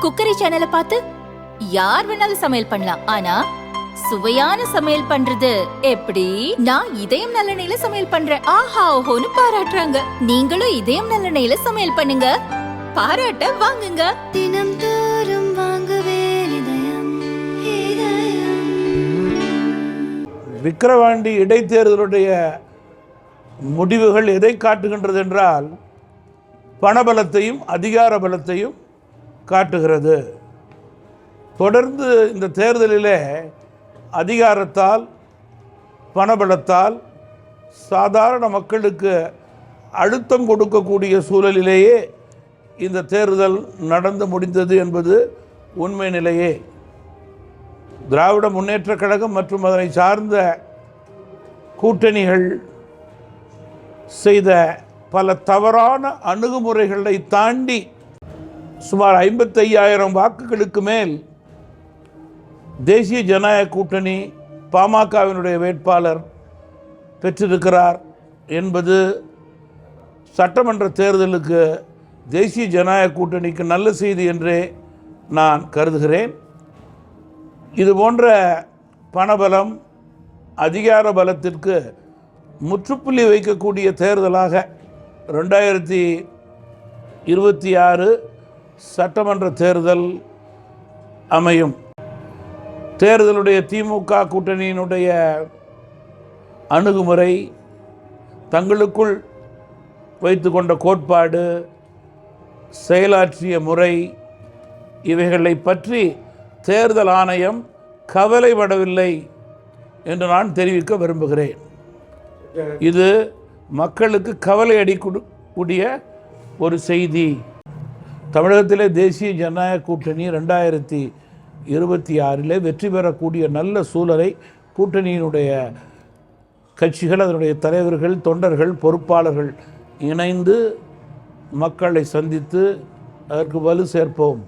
Cookery சேனலை பார்த்து யார் வேணாலும் சமையல் பண்ணலாம். ஆனா சுவையான சமையல் பண்றது எப்படி? நான் இதயம் நல்லெண்ணெயில சமையல் பண்றேன். ஆஹா ஓஹோன்னு பாராட்டுறாங்க. நீங்களும் இதயம் நல்லெண்ணெயில சமையல் பண்ணுங்க, பாராட்ட வாங்குங்க. தினம் தோறும் வாங்குவே இதயம் இதயம். விக்கிரவாண்டி இடைத்தேர்தலுடைய முடிவுகள் எதை காட்டுகின்றது என்றால் பணபலத்தையும் அதிகார பலத்தையும் காட்டுகிறது. தொடர்ந்து இந்த தேர்தலிலே அதிகாரத்தால் பணபலத்தால் சாதாரண மக்களுக்கு அழுத்தம் கொடுக்கக்கூடிய சூழலிலேயே இந்த தேர்தல் நடந்து முடிந்தது என்பது உண்மை நிலையே. திராவிட முன்னேற்றக் கழகம் மற்றும் அதனை சார்ந்த கூட்டணிகள் செய்த பல தவறான அணுகுமுறைகளை தாண்டி சுமார் 55,000 வாக்குகளுக்கு மேல் தேசிய ஜனநாயக கூட்டணி பாமகவினுடைய வேட்பாளர் பெற்றிருக்கிறார் என்பது சட்டமன்ற தேர்தலுக்கு தேசிய ஜனநாயக கூட்டணிக்கு நல்ல செய்தி என்றே நான் கருதுகிறேன். இது போன்ற பணபலம் அதிகார பலத்திற்கு முற்றுப்புள்ளி வைக்கக்கூடிய தேர்தலாக 2026 சட்டமன்ற தேர்தல் அமையும். தேர்தலுடைய திமுக கூட்டணியினுடைய அணுகுமுறை, தங்களுக்குள் வைத்து கொண்ட கோட்பாடு, செயலாற்றிய முறை, இவைகளை பற்றி தேர்தல் ஆணையம் கவலைப்படவில்லை என்று நான் தெரிவிக்க விரும்புகிறேன். இது மக்களுக்கு கவலை அளிக்கக்கூடிய ஒரு செய்தி. தமிழகத்திலே தேசிய ஜனநாயக கூட்டணி 2026 வெற்றி பெறக்கூடிய நல்ல சூழலை கூட்டணியினுடைய கட்சிகள், அதனுடைய தலைவர்கள், தொண்டர்கள், பொறுப்பாளர்கள் இணைந்து மக்களை சந்தித்து அதற்கு வலு சேர்ப்போம்.